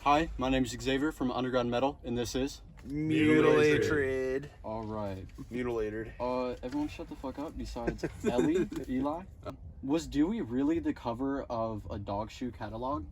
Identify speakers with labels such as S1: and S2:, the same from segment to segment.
S1: Hi, my name is Xavier from Underground Metal, and this is
S2: Mutilatred.
S1: all right.
S2: Mutilated.
S1: Everyone, shut the fuck up. Besides Ellie, Eli, was Dewey really the cover of a dog shoe catalog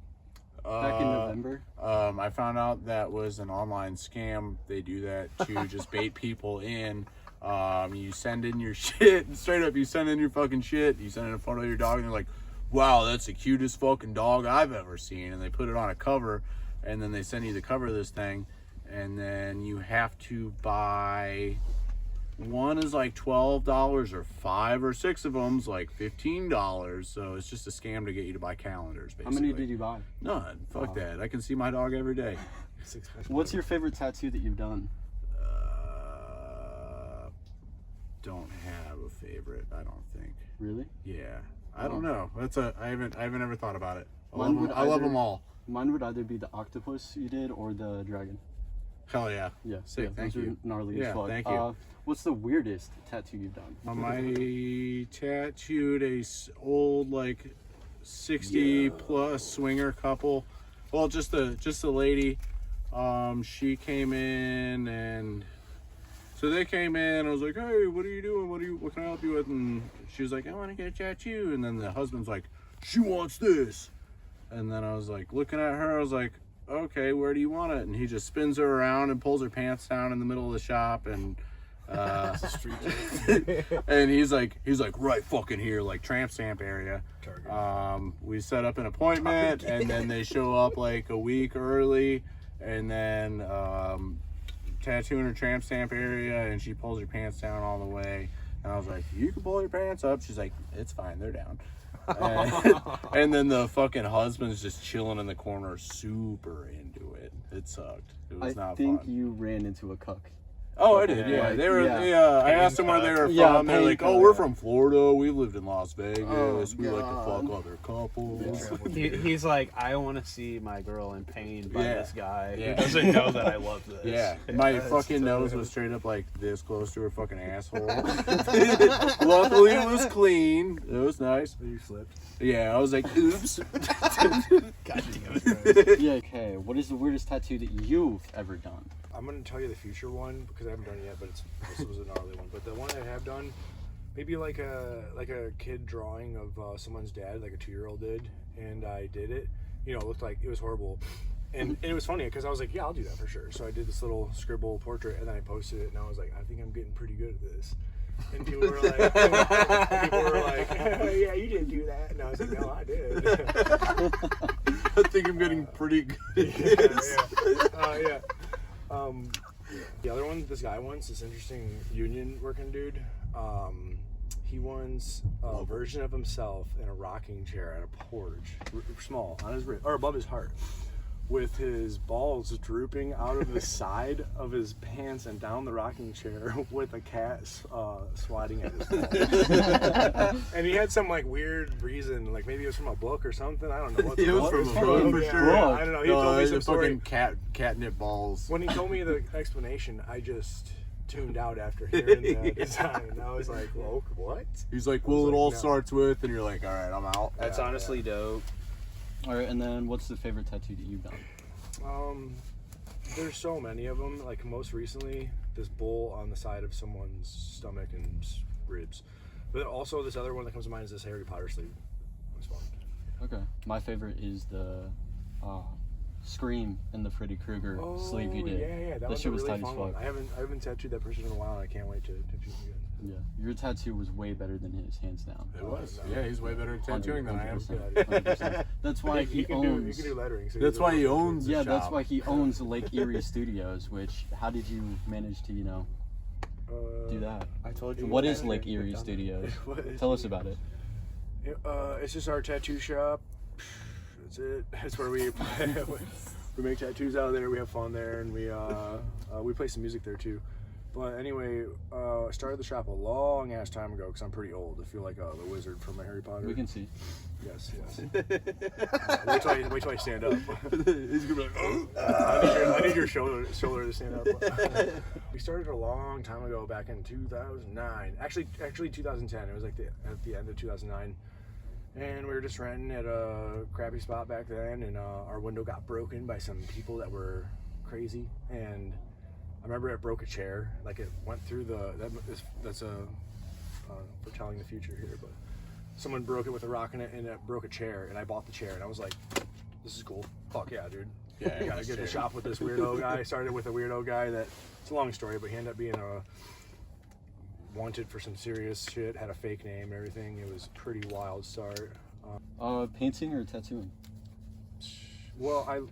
S1: back in November?
S3: I found out that was an online scam. They do that to just bait people in. You send in your shit, straight up. You send in your fucking shit. You send in a photo of your dog, and they're like, "Wow, that's the cutest fucking dog I've ever seen." And they put it on a cover. And then they send you the cover of this thing, and then you have to buy. One is like $12, or 5 or 6 of them's like $15. So it's just a scam to get you to buy calendars. Basically.
S1: How many did you buy?
S3: None. Fuck that. I can see my dog every day.
S1: What's your favorite tattoo that you've done?
S3: Don't have a favorite. I don't think.
S1: Really?
S3: Yeah. I don't know. I haven't ever thought about it. I
S1: Mine
S3: love them all.
S1: Mine would either be the octopus you did or the dragon.
S3: Hell yeah.
S1: Yeah.
S3: Sick.
S1: Yeah,
S3: Thank
S1: those
S3: you.
S1: are gnarly
S3: Yeah,
S1: as fuck.
S3: thank you.
S1: What's the weirdest tattoo you've done?
S3: I tattooed a old like 60 plus swinger couple. Well, just a lady. She came in, and so they came in. I was like, "Hey, what are you doing? What can I help you with?" And she was like, "I want to get a tattoo." And then the husband's like, "She wants this." And then I was like, looking at her, I was like, "Okay, where do you want it?" And he just spins her around and pulls her pants down in the middle of the shop, and and he's like right fucking here, like tramp stamp area. We set up an appointment, and then they show up like a week early, and then tattooing her tramp stamp area, and she pulls her pants down all the way. And I was like, "You can pull your pants up." She's like, "It's fine, they're down." And then the fucking husband's just chilling in the corner, super into it. It sucked. It was not fun.
S1: I think you ran into a cuck.
S3: Oh, I did. Yeah, they were.
S1: Yeah.
S3: I asked them where they were from.
S1: Yeah,
S3: They're like, "Oh, we're from Florida. We lived in Las Vegas.
S1: Oh,
S3: we like to
S1: God.
S3: fuck other couples."
S2: He's like, I want to see my girl in pain by
S3: Yeah.
S2: this guy
S3: Yeah.
S2: who doesn't know that I love this.
S3: Yeah, my fucking nose was straight up like this close to her fucking asshole. Luckily, it was clean. It was nice.
S2: You slipped.
S3: Yeah, I was like, "Oops."
S2: God damn it.
S1: Yeah. Okay. What is the weirdest tattoo that you've ever done?
S4: I'm going to tell you the future one because I haven't done it yet, but this was a gnarly one. But the one I have done, maybe like a kid drawing of someone's dad, like a 2-year-old did, and I did it. You know, it looked like it was horrible. And it was funny because I was like, yeah, I'll do that for sure. So I did this little scribble portrait, and then I posted it, and I was like, I think I'm getting pretty good at this. And people were like, yeah, you didn't do that. And I was like, no, I did.
S3: I think I'm getting pretty good at this.
S4: Yeah. The other one, this guy wants this interesting union working dude. He wants a version of himself in a rocking chair at a porch, small, on his wrist, or above his heart, with his balls drooping out of the side of his pants and down the rocking chair with a cat swatting at his balls. And he had some like weird reason, like maybe it was from a book or something. I don't know what.
S3: It was from a book for sure.
S4: Yeah, I don't know. He told me some story.
S3: Fucking catnip balls.
S4: When he told me the explanation, I just tuned out after hearing the design. I was like, well, what?
S3: He's like, well, it all
S4: no.
S3: starts with, and you're like, all right, I'm out.
S2: That's honestly dope.
S1: All right. And then what's the favorite tattoo that you've done?
S4: There's so many of them. Like most recently, this bull on the side of someone's stomach and ribs. But also this other one that comes to mind is this Harry Potter sleeve. It was fun.
S1: Okay. My favorite is the Scream and the Freddy Krueger sleeve you did.
S4: Yeah, that was
S1: shit
S4: a
S1: was
S4: really
S1: tight as
S4: fun one.
S1: fuck.
S4: I haven't tattooed that person in a while, and I can't wait to tattoo him again.
S1: Yeah. Your tattoo was way better than his, hands down.
S3: It was. Yeah, he's way better at tattooing than I am.
S1: 100%. That's why he
S4: You can
S1: owns.
S4: do lettering. So
S3: That's why he owns the
S1: Yeah,
S3: shop.
S1: that's why he owns Lake Erie Studios. Which, how did you manage to, do that?
S2: I told you.
S1: What is Lake Erie Studios? Tell us about it.
S4: It's just our tattoo shop. That's it. That's where we make tattoos out there. We have fun there, and we play some music there too. But anyway, I started the shop a long ass time ago because I'm pretty old. I feel like the wizard from Harry Potter.
S1: We can see.
S4: Yes. Wait till I stand up.
S3: He's gonna be like, oh.
S4: I need your shoulder to stand up. We started a long time ago, back in 2009. Actually 2010. It was like at the end of 2009. And we were just renting at a crappy spot back then, and our window got broken by some people that were crazy. And I remember it broke a chair. Like it went through that's foretelling the future here, but someone broke it with a rock in it, and it broke a chair. And I bought the chair, and I was like, "This is cool. Fuck yeah, dude.
S3: Yeah,
S4: I gotta get to shop with this weirdo guy." I started with a weirdo guy that, it's a long story, but he ended up being wanted for some serious shit, had a fake name and everything. It was a pretty wild start.
S1: Painting or tattooing?
S4: Well,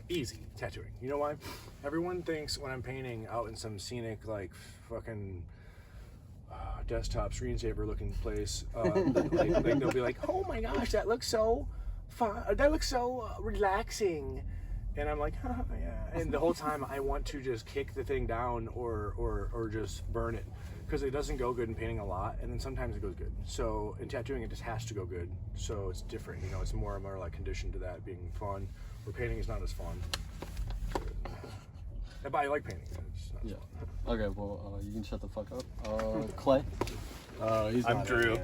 S4: easy tattooing. You know why? Everyone thinks when I'm painting out in some scenic, like, fucking desktop screensaver looking place, like they'll be like, "Oh my gosh, that looks so fun. That looks so relaxing." And I'm like, "Oh, yeah." And the whole time I want to just kick the thing down or just burn it, because it doesn't go good in painting a lot, and then sometimes it goes good. So in tattooing, it just has to go good. So it's different, you know. It's more like conditioned to that being fun. Where painting is not as fun. But I like painting. It's not as fun.
S1: Okay, well, you can shut the fuck up. Clay?
S3: He's
S2: I'm
S3: not
S2: Drew.
S3: in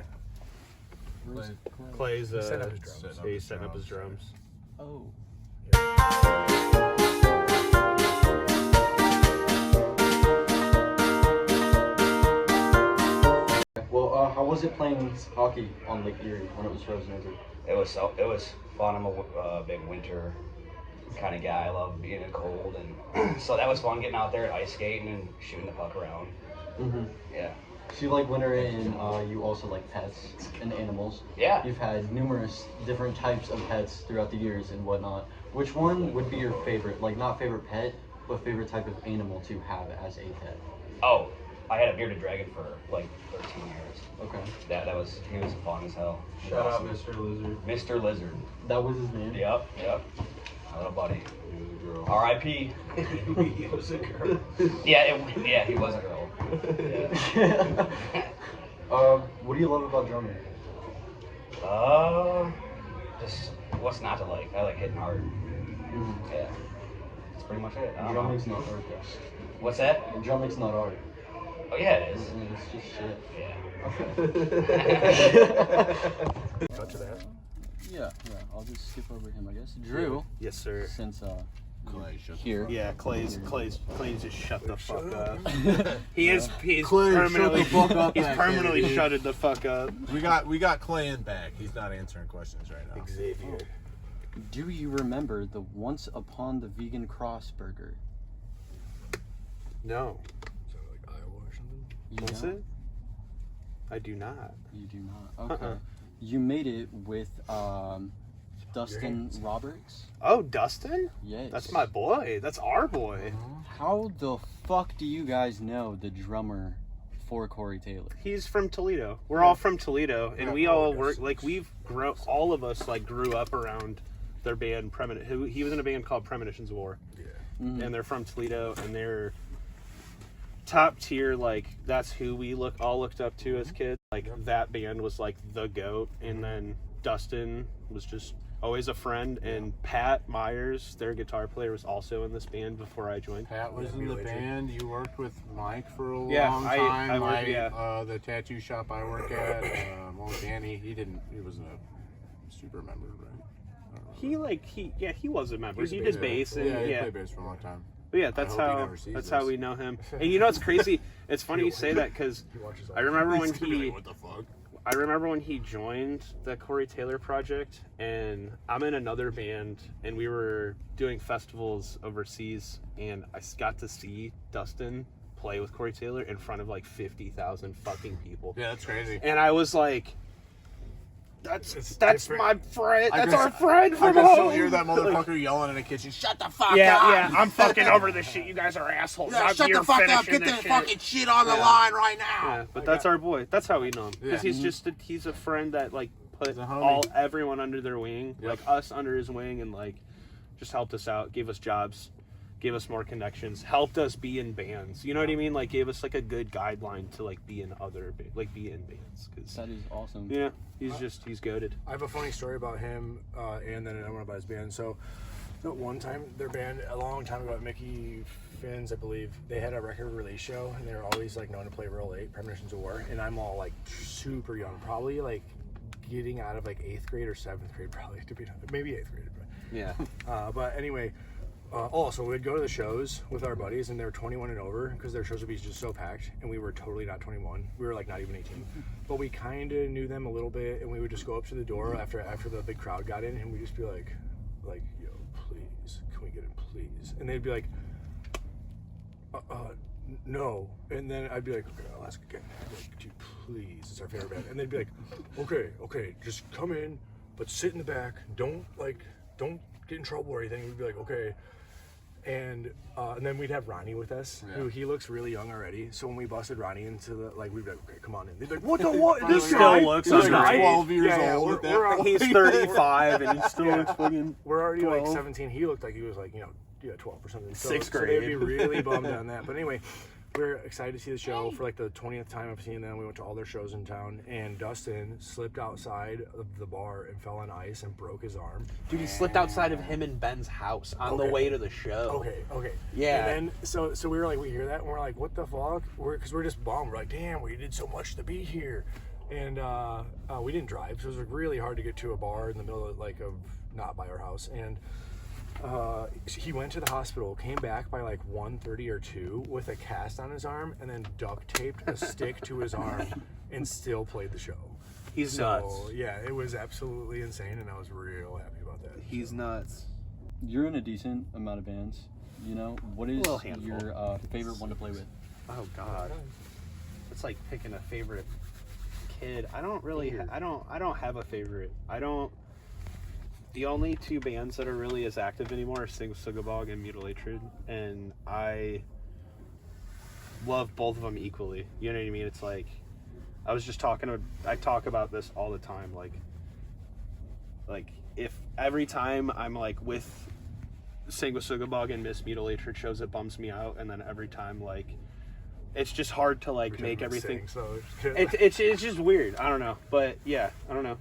S3: there.
S2: Clay's
S4: He's setting up his drums.
S2: he's setting up his drums.
S1: Oh. Well, how was it playing hockey on Lake Erie when it was frozen over?
S5: It was fun. I'm a big winter kind of guy. I love being in cold, and so that was fun getting out there and ice skating and shooting the puck around.
S1: Mm-hmm.
S5: Yeah.
S1: So you like winter, and you also like pets and animals.
S5: Yeah.
S1: You've had numerous different types of pets throughout the years and whatnot. Which one would be your favorite? Like, not favorite pet, but favorite type of animal to have as a pet?
S5: Oh, I had a bearded dragon for like 13 years.
S1: Okay.
S5: He was fun as hell.
S3: Shout out Mr. Lizard.
S5: Mr. Lizard.
S1: That was his name?
S5: Yep. My little buddy.
S3: Girl.
S5: R.I.P.
S3: He was a girl.
S5: Yeah, he was a girl. Yeah.
S1: What do you love about drumming?
S5: Just what's not to like? I like hitting hard. Yeah. That's pretty much it. I don't know.
S1: Drumming's not art, though.
S5: What's that?
S1: Drumming's not art.
S5: Oh yeah, it is.
S1: It's just shit.
S5: Yeah.
S4: Touch of that.
S1: Yeah. I'll just skip over him, I guess. Drew,
S2: Yes, sir.
S1: since
S3: Clay, shut the
S1: here.
S2: Yeah, Clay's just shut the fuck up. He's
S3: Clay, shut
S2: permanently
S3: the fuck up
S2: he's
S3: back
S2: permanently
S3: there, dude.
S2: shutted the fuck up.
S3: We got Clay in back. He's not answering questions right now.
S4: Xavier.
S1: Do you remember the Once Upon the Vegan Cross Burger?
S2: No.
S4: Sound like Iowa or something?
S1: You
S2: Was
S1: don't?
S2: it? I do not.
S1: You do not. Okay. You made it with Dustin Roberts.
S2: Oh, Dustin?
S1: Yes.
S2: That's my boy. That's our boy.
S1: How the fuck do you guys know the drummer for Corey Taylor?
S2: He's from Toledo. We're all from Toledo, and we all
S4: yes.
S2: work like all of us like grew up around their band He was in a band called Premonitions of War.
S4: Yeah.
S1: Mhm.
S2: And they're from Toledo, and they're top tier. Like that's who we all looked up to as kids. Like that band was like the GOAT, and then Dustin was just always a friend, and Pat Myers, their guitar player, was also in this band before I joined.
S3: Pat was in the band. You worked with Mike for a
S2: Yeah,
S3: long
S2: I
S3: time.
S2: worked, yeah.
S3: The tattoo shop I work at. Well, Danny, he wasn't a super member, right?
S2: He was a member. He did bass, and
S3: he played bass for a long time.
S2: But yeah, that's
S3: hope he
S2: how
S3: never sees
S2: how
S3: this.
S2: we know him. And you know what's crazy? It's funny you say that because
S4: He watches all
S2: I remember when
S3: He's gonna be
S2: he
S3: like, what the fuck?
S2: I remember when he joined the Corey Taylor project, and I'm in another band, and we were doing festivals overseas, and I got to see Dustin play with Corey Taylor in front of like 50,000 fucking people.
S3: Yeah, that's crazy.
S2: And I was like, that's
S4: different.
S2: my friend.
S3: I
S2: That's
S3: guess-
S2: our friend
S3: I
S2: from
S3: can
S2: home.
S3: still hear that motherfucker yelling in the kitchen. Shut the fuck up!
S2: Yeah, I'm fucking over this shit. You guys are assholes.
S3: Yeah,
S2: I'm
S3: shut
S2: here
S3: the fuck up!
S2: finishing
S3: Get
S2: this
S3: that
S2: shit.
S3: fucking shit on the line right now.
S2: Yeah, but that's our boy. That's how we know him. Because
S3: Yeah.
S2: he's a friend that like put
S3: He's a homie.
S2: everyone under their wing,
S3: Yep.
S2: like us under his wing, and like just helped us out, gave us jobs, gave us more connections, helped us be in bands. You know what I mean? Like gave us like a good guideline to like be in bands. Cause
S1: That is awesome.
S2: yeah, he's goated.
S4: I have a funny story about him, and then I want about his band. So, at one time, their band, a long time ago, Mickey Finn's, I believe, they had a record release show, and they were always like known to play real late, Premonitions of War, and I'm all like super young, probably like getting out of like 8th grade or 7th grade, probably, to be maybe 8th grade. But,
S2: Yeah.
S4: but anyway, so we'd go to the shows with our buddies, and they were 21 and over because their shows would be just so packed, and we were totally not 21. We were like not even 18, but we kind of knew them a little bit, and we would just go up to the door after the big crowd got in, and we'd just be like, yo, please, can we get in, please? And they'd be like, no. And then I'd be like, okay, I'll ask again. I'd be like, dude, please, it's our favorite band. And they'd be like, okay, just come in, but sit in the back. Don't get in trouble or anything. We'd be like, okay. And then we'd have Ronnie with us, who he looks really young already. So when we busted Ronnie into the, like, we'd be like, okay, come on in. They'd be like, what?
S2: He still looks
S3: He's
S2: under
S3: like
S2: 8.
S3: 12 years old at that point.
S2: He's 35 and he still looks fucking.
S4: We're already
S2: 12.
S4: like 17. He looked like he was like, 12 or something. So,
S2: 6th
S4: So they'd be
S2: grade.
S4: really bummed on that. But anyway, we're excited to see the show for like the 20th time I've seen them. We went to all their shows in town, and Dustin slipped outside of the bar and fell on ice and broke his arm.
S2: Dude, he slipped outside of him and Ben's house on the way to the show.
S4: Okay.
S2: Yeah.
S4: And then so we were like, we hear that and we're like, what the fuck? Because we're just bummed. We're like, damn, we did so much to be here, and we didn't drive, so it was like really hard to get to a bar in the middle of not by our house. And he went to the hospital, came back by like 1:30 or 2 with a cast on his arm, and then duct taped a stick to his arm, and still played the show.
S2: He's nuts.
S4: Yeah, it was absolutely insane, and I was real happy about that.
S2: He's nuts.
S1: You're in a decent amount of bands. What is
S2: Little handful.
S1: your favorite one to play with?
S2: Oh God, it's like picking a favorite kid. I don't really. I don't have a favorite. The only 2 bands that are really as active anymore are Sugabog and Mutilatred, and I love both of them equally. You know what I mean? It's like, I talk about this all the time. Like if every time I'm like with Sugabog and Miss Mutilatred shows, it bums me out, and then every time like, it's just hard to like make everything. It's just weird. I don't know, but yeah, I don't know.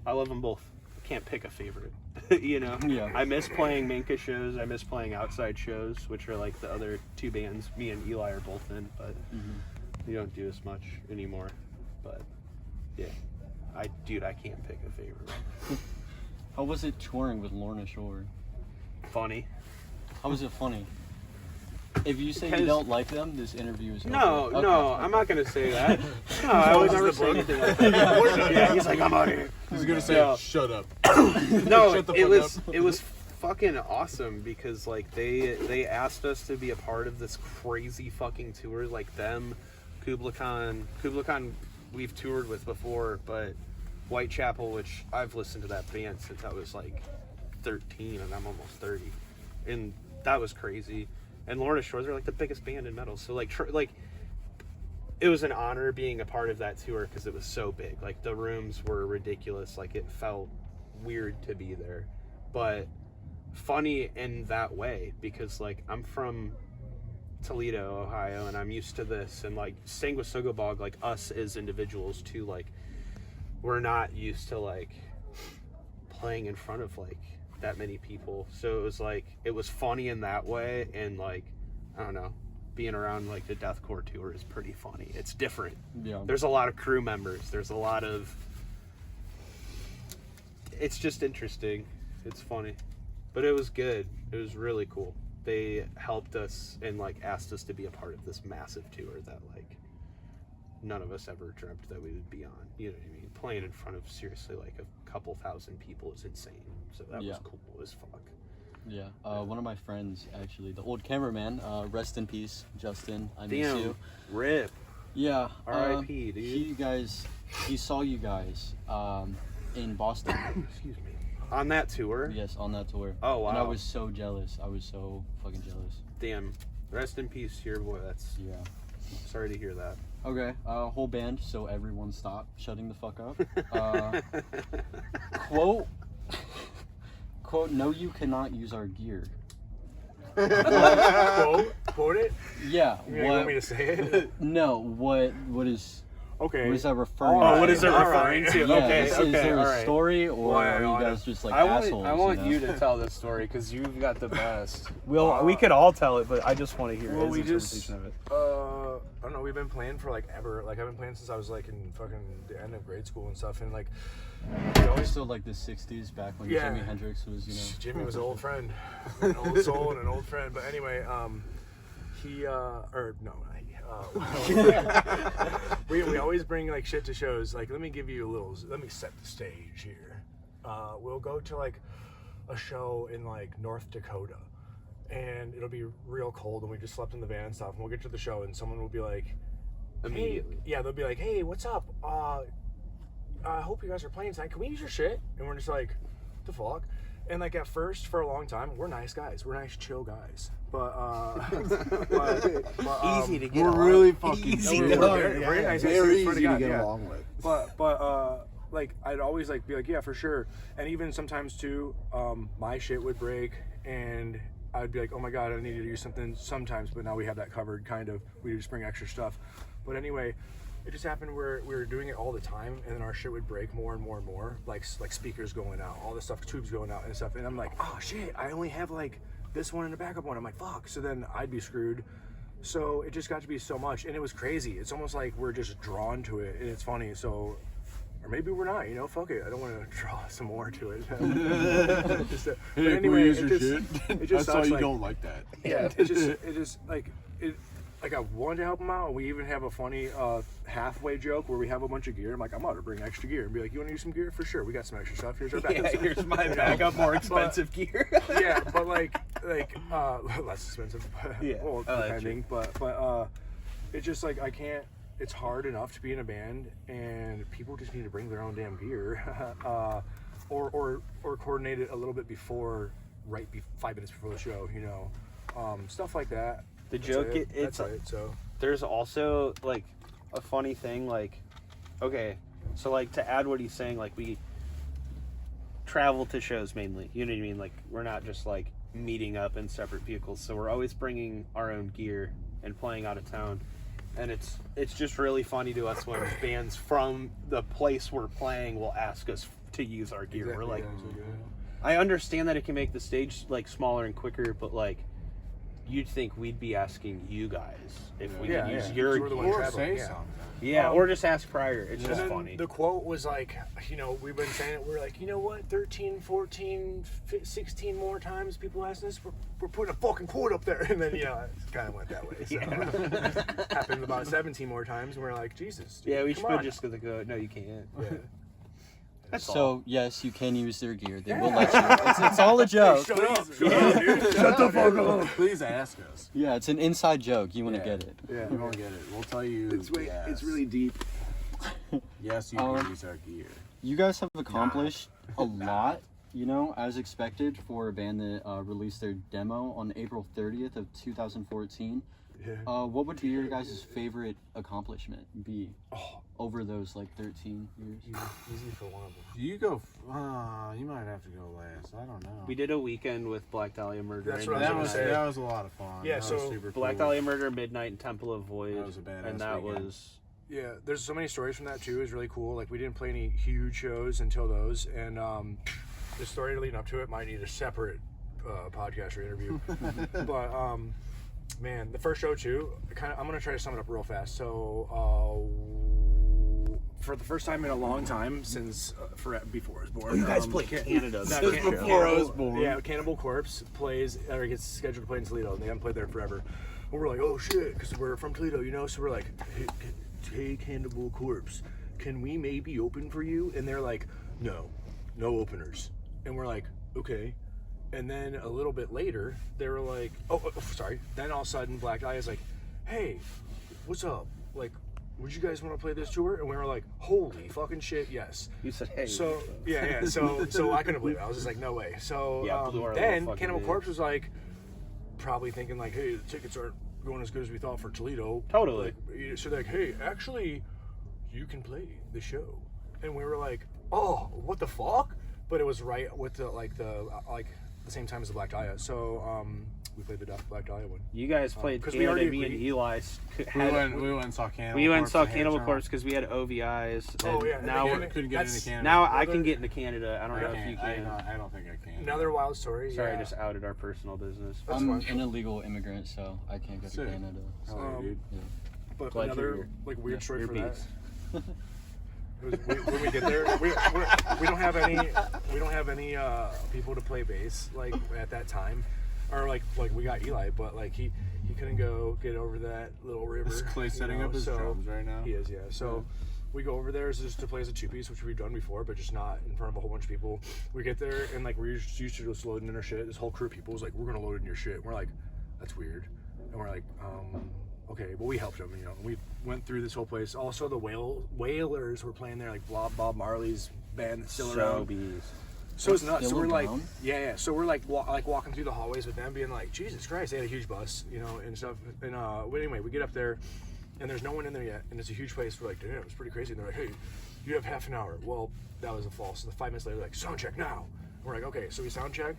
S2: I love them both. Can't pick a favorite.
S1: Yeah.
S2: I miss playing Minka shows. I miss playing outside shows, which are like the other 2 bands me and Eli are both in, but we don't do as much anymore. But yeah, I can't pick a favorite.
S1: How was it touring with Lorna Shore?
S2: Funny.
S1: How was it funny? If you say you
S2: Because-
S1: don't like them, this interview is over.
S2: No,
S1: Okay.
S2: no, I'm not gonna say that. No, I would never say anything like that. Yeah, he's like, I'm out here.
S3: He's gonna say,
S2: No.
S3: shut up.
S2: No,
S3: Shut the
S2: it
S3: fuck
S2: was fucking awesome because like they asked us to be a part of this crazy fucking tour. Like them, Kubla Khan we've toured with before, but Whitechapel, which I've listened to that band since I was like 13 and I'm almost 30, and that was crazy. And Lorna Shore, they're like the biggest band in metal, so like it was an honor being a part of that tour because it was so big. Like the rooms were ridiculous. Like it felt weird to be there, but funny in that way because like I'm from Toledo, Ohio, and I'm used to this. And like staying with Sugabog, like us as individuals too, like we're not used to like playing in front of like that many people. So it was funny in that way, and like I don't know. Being around like the deathcore tour is pretty funny. It's different.
S1: Yeah.
S2: There's a lot of crew members. There's a lot of. It's just interesting. It's funny, but it was good. It was really cool. They helped us and like asked us to be a part of this massive tour that like none of us ever dreamt that we would be on. You know what I mean? Playing in front of seriously like a couple thousand people is insane. So that was cool as fuck.
S1: Yeah, one of my friends, actually, the old cameraman, rest in peace, Justin, I miss
S2: Damn,
S1: you.
S2: rip.
S1: Yeah.
S2: R.I.P., dude.
S1: He saw you guys in Boston.
S2: Excuse me. On that tour?
S1: Yes, on that tour.
S2: Oh, wow.
S1: And I was so jealous. I was so fucking jealous.
S2: Damn. Rest in peace to your boy. That's
S1: Yeah.
S2: sorry to hear that.
S1: Okay, whole band, so everyone stop shutting the fuck up. Quote, no, you cannot use our gear.
S4: Quote it?
S1: Yeah.
S4: You want me to say it?
S1: No, what is
S4: Okay.
S1: what is that referring
S2: Oh,
S1: to?
S2: what is it referring to?
S1: Yeah,
S2: Okay,
S1: is
S2: okay,
S1: there
S2: all
S1: a
S2: right.
S1: story, or
S4: Well,
S1: are you
S4: I
S1: guys just like
S2: I
S1: assholes?
S2: want
S1: know?
S2: you to tell this story because you've got the best.
S4: Well,
S2: we could all tell it, but I just want to hear
S4: well,
S2: his
S4: we
S2: interpretation
S4: just,
S2: of it.
S4: don't know. We've been playing for like ever. Like I've been playing since I was like in fucking the end of grade school and stuff. And like, we always
S1: Still like the 60s back when
S4: Yeah.
S1: Jimi Hendrix was, you know.
S4: Jimmy was an old friend, an old soul and an old friend. But anyway, he or no, we always bring like shit to shows. Like, let me set the stage here. We'll go to like a show in like North Dakota, and it'll be real cold, and we just slept in the van and stuff. And we'll get to the show, and someone will be like,
S2: Immediately.
S4: hey, they'll be like, hey, what's up? I hope you guys are playing tonight. Can we use your shit? And we're just like, the fuck? And like at first, for a long time, we're nice guys. We're nice, chill guys. But
S2: Easy to get
S3: We're
S2: along.
S3: really fucking
S2: Easy
S3: good.
S2: to
S4: very nice.
S3: Very
S4: Swear to
S3: easy to
S4: God,
S3: get
S4: yeah.
S3: along with.
S4: But like I'd always like be like, yeah, for sure. And even sometimes too, my shit would break, and I'd be like, oh my god, I need to do something sometimes. But now we have that covered, kind of. We just bring extra stuff. But anyway, it just happened where we were doing it all the time, and then our shit would break more and more and more, like speakers going out, all this stuff, tubes going out and stuff. And I'm like, oh shit, I only have like this one and a backup one. I'm like, fuck. So then I'd be screwed. So it just got to be so much, and it was crazy. It's almost like we're just drawn to it, and it's funny. So, or maybe we're not. You know, fuck it. I don't want to draw some more to it. But anyway,
S3: use your shit.
S4: it just
S3: I saw
S4: sucks,
S3: you
S4: like-
S3: don't like that.
S4: Yeah, it just like it. Like I wanted to help them out. We even have a funny halfway joke where we have a bunch of gear. I'm like, I'm about to bring extra gear and be like, you want to use some gear? For sure. We got some extra stuff. Here's our backup.
S2: Yeah, here's my backup, more expensive gear.
S4: Yeah, but like less expensive.
S2: Yeah.
S4: Well,
S2: Oh, that's
S4: depending. But it's just like I can't. It's hard enough to be in a band, and people just need to bring their own damn gear, or coordinate it a little bit before, 5 minutes before the show. You know, stuff like that.
S2: The
S4: That's
S2: joke,
S4: it.
S2: it's
S4: That's it. So
S2: there's also like a funny thing, like, okay, so like to add what he's saying, like we travel to shows mainly, you know what I mean? Like we're not just like meeting up in separate vehicles, so we're always bringing our own gear and playing out of town. And it's just really funny to us when bands from the place we're playing will ask us to use our gear.
S4: Exactly,
S2: We're like,
S4: yeah.
S2: I understand that it can make the stage like smaller and quicker, but like you'd think we'd be asking you guys if we could use your
S4: We're the
S2: gear.
S4: ones
S3: Or
S4: traveling,
S3: say
S4: yeah.
S3: something.
S2: Yeah, or just ask prior. It's
S4: And
S2: just
S4: then
S2: funny.
S4: the quote was like, you know, we've been saying it, we're like, you know what, 13, 14, 16 more times people ask this, we're putting a fucking quote up there. And then, you know, it kind of went that way. So happened about 17 more times, and we're like, Jesus. Dude,
S2: Yeah, we
S4: come
S2: should
S4: on.
S2: just go, no, you can't.
S4: Yeah.
S1: So, yes, you can use their gear. They will let you. It's all a joke.
S4: Shut up, dude.
S3: Shut the fuck up. Please ask us.
S1: Yeah, it's an inside joke. You want to
S3: Yeah.
S1: get it.
S4: Yeah.
S3: We won't get it. We'll tell you. Yes.
S4: It's really deep.
S3: Yes, you can use our gear.
S1: You guys have accomplished a lot, you know, as expected for a band that released their demo on April 30th of 2014.
S4: Yeah.
S1: What would be your guys' favorite accomplishment be over those like 13 years?
S4: Easy for one of them.
S3: You go. You might have to go last. I don't know.
S2: We did a weekend with Black Dahlia Murder.
S4: That's
S2: and
S4: what I
S3: That
S4: was
S3: was
S4: gonna say.
S3: that was a lot of fun.
S4: Yeah,
S3: That was
S4: so
S3: super
S2: Black
S3: cool.
S2: Dahlia Murder, Midnight, and Temple of Void.
S3: That was a badass
S2: and that
S3: weekend.
S2: was
S4: Yeah, there's so many stories from that too. It's really cool. Like we didn't play any huge shows until those, and the story leading up to it might need a separate podcast or interview. But man, the first show too. I'm gonna try to sum it up real fast. So for the first time in a long time since before I was born,
S2: you guys played Canada.
S4: that
S2: this
S4: Can-
S2: show.
S3: before I was born.
S4: Yeah, Cannibal Corpse plays or gets scheduled to play in Toledo, and they haven't played there forever. And we're like, oh shit, because we're from Toledo, you know. So we're like, hey, Cannibal Corpse, can we maybe open for you? And they're like, no openers. And we're like, okay. And then a little bit later, they were like, sorry. Then all of a sudden, Black Dahlia's like, hey, what's up? Like, would you guys want to play this tour? And we were like, holy fucking shit, yes.
S2: You said, hey.
S4: So yeah. So I couldn't believe it. I was just like, no way. So
S2: Yeah, blew our little
S4: then
S2: fucking
S4: Cannibal
S2: lid.
S4: Corpse was like, probably thinking like, hey, the tickets aren't going as good as we thought for Toledo.
S2: Totally.
S4: Like, so they're like, hey, actually, you can play the show. And we were like, oh, what the fuck? But it was right with the same time as the Black Dahlia. So we played the Black Dahlia one.
S2: You guys played
S4: 'cause we
S2: Canada.
S4: already
S2: Me and
S4: agreed.
S2: Eli
S3: We went and saw Cannibal.
S2: we went and
S3: Corpse
S2: saw
S3: and
S2: Cannibal
S3: Hammer.
S2: Corpse because we had OVIs.
S4: Oh,
S2: and
S4: yeah, and
S2: Now
S4: they
S2: we're,
S3: Couldn't get into Canada.
S2: now I
S4: Another-
S2: can get into Canada. I don't know if you can.
S3: I don't think I can.
S4: Another wild story.
S2: Sorry,
S4: yeah.
S2: I just outed our personal business.
S4: That's
S1: I'm
S4: fine.
S1: an illegal immigrant, so I can't go to
S3: Sick.
S1: Canada. So,
S3: Hell yeah, dude.
S1: yeah.
S4: But
S2: Glad
S4: another
S2: you're here.
S4: like weird story for
S2: Earpiece.
S4: that. When we get there, we don't have any people to play bass like at that time, or like we got Eli, but like he couldn't go get over that little river.
S3: Is Clay setting up his drums right now?
S4: He is, yeah. So we go over there just to play as a 2-piece, which we've done before, but just not in front of a whole bunch of people. We get there and like we're used to just loading in our shit. This whole crew of people was like, "We're gonna load in your shit." And we're like, "That's weird," and we're like, okay, well, we helped them, you know. We went through this whole place. Also, the Wailers were playing there, like Bob Marley's band that's still around. So it's nuts. So we're like, yeah. So we're like walking through the hallways with them, being like, Jesus Christ, they had a huge bus, you know, and stuff. And anyway, we get up there, and there's no one in there yet, and it's a huge place. We're like, damn, it's pretty crazy. And they're like, hey, you have half an hour. Well, that was a false. So 5 minutes later, they're like, sound check now. And we're like, okay, so we sound check,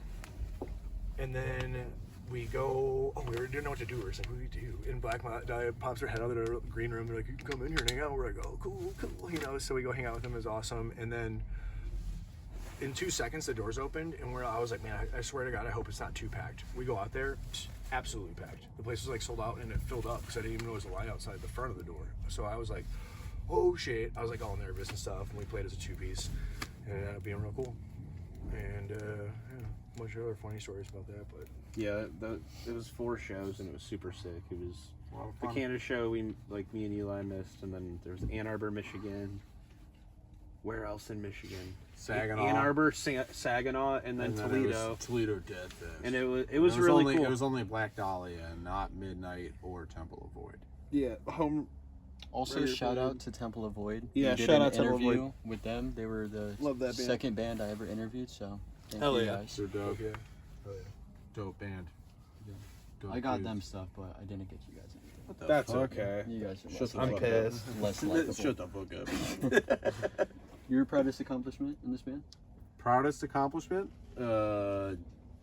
S4: and then we go, we didn't know what to do. We're just like, what do we do? And Black pops her head out of the green room. They're like, you can come in here and hang out. We're like, oh, cool, you know. So we go hang out with them. It was awesome. And then in 2 seconds, the doors opened, and I was like, man, I swear to God, I hope it's not too packed. We go out there, absolutely packed. The place was like sold out, and it filled up because I didn't even know there was a line outside the front of the door. So I was like, oh shit. I was like all nervous and stuff, and we played as a 2-piece, and it ended up being real cool. And a bunch of other funny stories about that, but
S2: Yeah, it was 4 shows and it was super sick. It was the
S3: fun.
S2: Canada show me and Eli missed, and then there was Ann Arbor, Michigan. Where else in Michigan?
S3: Saginaw.
S2: Ann Arbor, Saginaw, and then Toledo.
S3: Toledo Dead Fest.
S2: And it was really
S3: only,
S2: cool.
S3: It was only Black Dahlia, not Midnight or Temple of Void.
S2: Yeah, home.
S1: Also, shout out to Temple of Void.
S2: Yeah,
S1: We did
S2: shout
S1: an
S2: out to Temple of
S1: interview with them. They were the
S2: Love that band.
S1: second band I ever interviewed. So thank
S2: Hell
S1: you
S2: yeah.
S1: guys.
S3: They're dope.
S4: yeah.
S3: Dope band. Dope
S1: I got
S3: dudes.
S1: them stuff, but I didn't get you guys anything.
S3: What the
S2: That's
S3: fuck?
S2: okay.
S1: You guys are
S3: Shut
S1: less
S3: the
S2: I'm
S3: fuck
S2: pissed.
S1: less likable.
S3: Shut the fuck up.
S1: Your proudest accomplishment in this band?
S3: Proudest accomplishment?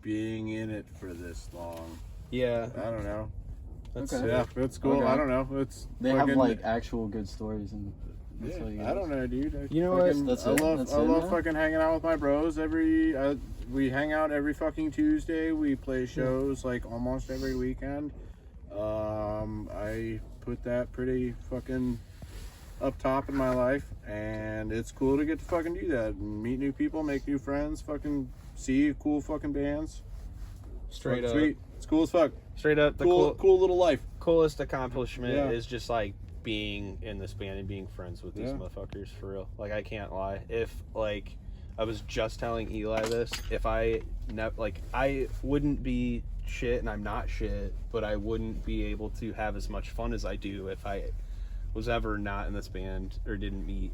S3: Being in it for this long.
S2: Yeah,
S3: I don't know.
S2: that's
S1: Okay.
S2: sick.
S3: Yeah, that's cool.
S1: Okay.
S3: I don't know. It's
S1: They have
S3: fucking-
S1: like actual good stories, and that's all you
S3: Yeah,
S1: guys.
S3: I don't know, dude.
S2: You know what?
S1: That's
S3: I
S1: it?
S3: love
S1: That's
S3: I
S1: it,
S3: love
S1: man?
S3: fucking hanging out with my bros. We hang out every fucking Tuesday. We play shows like almost every weekend. I put that pretty fucking up top in my life, and it's cool to get to fucking do that and meet new people, make new friends, fucking see cool fucking bands.
S2: Straight
S3: Fucking
S2: up.
S3: sweet. It's cool as fuck.
S2: Straight up, the
S3: Cool little life.
S2: coolest accomplishment
S3: Yeah.
S2: is just like being in this band and being friends with these
S3: Yeah.
S2: motherfuckers, for real. Like, I can't lie. If like I was just telling Eli this, if I wouldn't be shit, and I'm not shit, but I wouldn't be able to have as much fun as I do if I was ever not in this band or didn't meet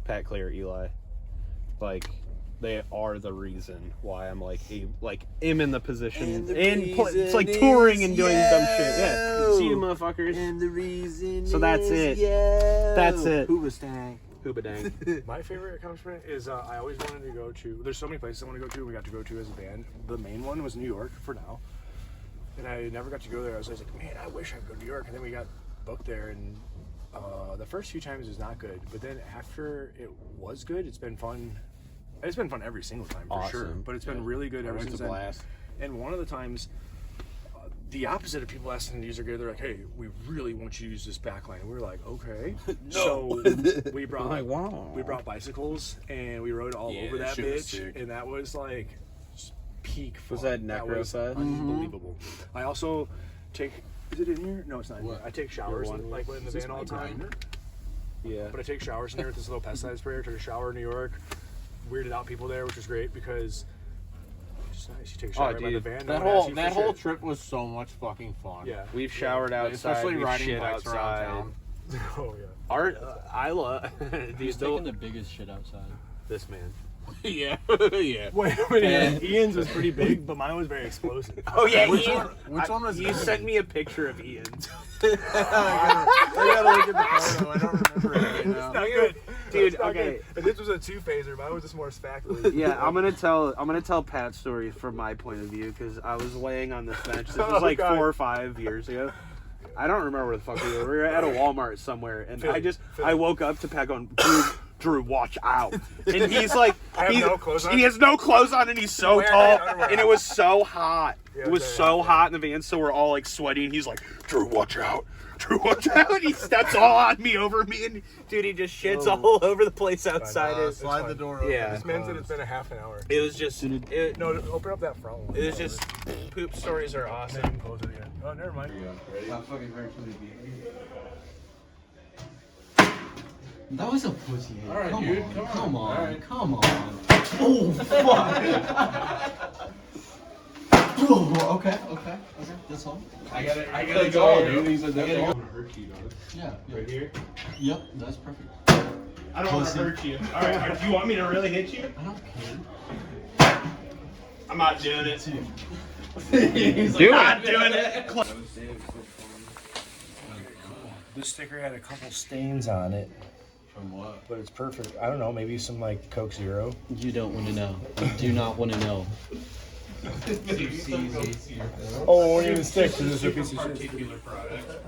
S2: Pat, Clay, or Eli. Like, they are the reason why I'm like am in the position it's like touring and doing dumb shit. Yeah, see you motherfuckers.
S3: And the reason
S2: So that's it. That's it.
S3: Hoobastang.
S2: Hooba dang.
S4: My favorite accomplishment is I always wanted to go to. There's so many places I want to go to. We got to go to as a band. The main one was New York for now, and I never got to go there. I was always like, man, I wish I could go to New York. And then we got booked there, and the first few times was not good, but then after it was good, it's been fun. It's been fun every single time for sure,
S2: Awesome.
S4: but it's been really good ever
S3: It's
S4: since
S3: a
S4: then.
S3: blast.
S4: And one of the times, the opposite of people asking to use their gear, they're like, hey, we really want you to use this backline. And we were like, okay. So we brought
S2: Like, wow.
S4: we brought bicycles and we rode all
S3: Yeah,
S4: over that
S3: shit was
S4: bitch.
S3: sick.
S4: And that was like just peak fun.
S2: Was that Necro
S4: was
S2: side?
S4: unbelievable. I also take, is it in here? No, it's not in
S3: What?
S4: here. I take showers
S2: one?
S4: like in the van all the time.
S2: Yeah.
S4: But I take showers in there with this little pesticide sprayer. Took a shower in New York. Weirded out people there, which was great because it's just nice. You take a shower right by the
S2: dude,
S4: van.
S3: That
S4: no one asks you
S3: that
S4: for
S3: whole
S4: shit.
S3: trip was so much fucking fun.
S4: Yeah.
S2: We've showered outside,
S3: Especially
S2: we've
S3: riding
S2: shit
S3: bikes
S2: outside.
S3: around town.
S4: Oh yeah.
S2: Art, I love
S1: Who's taking the biggest shit outside?
S2: this man.
S3: Yeah, yeah.
S4: Wait a minute. Ian's was pretty big, but mine was very explosive.
S2: Oh yeah,
S3: Which
S2: Ian.
S3: one- which one was
S2: you?
S3: that?
S2: Sent me a picture of Ian's.
S3: I gotta look at the photo. I don't remember it right now.
S4: Not good,
S2: Dude,
S4: It's not
S2: okay.
S4: good. And this was a two-phaser. Mine was just more spackly.
S2: Yeah, I'm gonna tell Pat's story from my point of view because I was laying on this bench. This was
S4: Oh,
S2: like
S4: God.
S2: 4 or 5 years ago. I don't remember where the fuck we were. We were at a Walmart somewhere, and
S4: Philly.
S2: I woke up to Pat going, dude, Drew, watch out. And he's like,
S4: I have no clothes on?
S2: he has no clothes on and he's so
S4: Wait, I
S2: tall.
S4: had underwear
S2: And it
S4: on.
S2: was so hot.
S4: Yeah,
S2: It was
S4: okay,
S2: so
S4: yeah.
S2: hot in the van, so we're all like sweating. He's like, Drew, watch out. Drew, watch out. And he steps all on me, over me, and dude, he just shits all over the place outside. It,
S3: Slide the door open.
S2: Yeah.
S4: This man said it's been a half an hour.
S2: it was just, it,
S4: No, open up that front one.
S2: it was just, poop stories are awesome.
S4: Then close it again. Oh, never mind.
S1: That was a pussy hit.
S3: All right,
S1: come
S3: dude,
S1: on,
S3: come on.
S1: come on,
S3: All right.
S1: come on. Oh, fuck. Oh, okay, that's all.
S3: I gotta go, dude. He said that's all.
S1: Yeah,
S2: Right here?
S1: Yep, that's perfect.
S2: I don't want to hurt you. All right, do you want me to really hit you?
S1: I don't care.
S2: I'm not doing it.
S1: Do
S2: Not doing it.
S4: This sticker had a couple stains on it,
S3: From what?
S4: but it's perfect. I don't know, maybe some like Coke Zero.
S1: You don't want to know. You do not want to know.
S4: Oh, it won't even stick because it's a piece of shit.
S2: Particular product.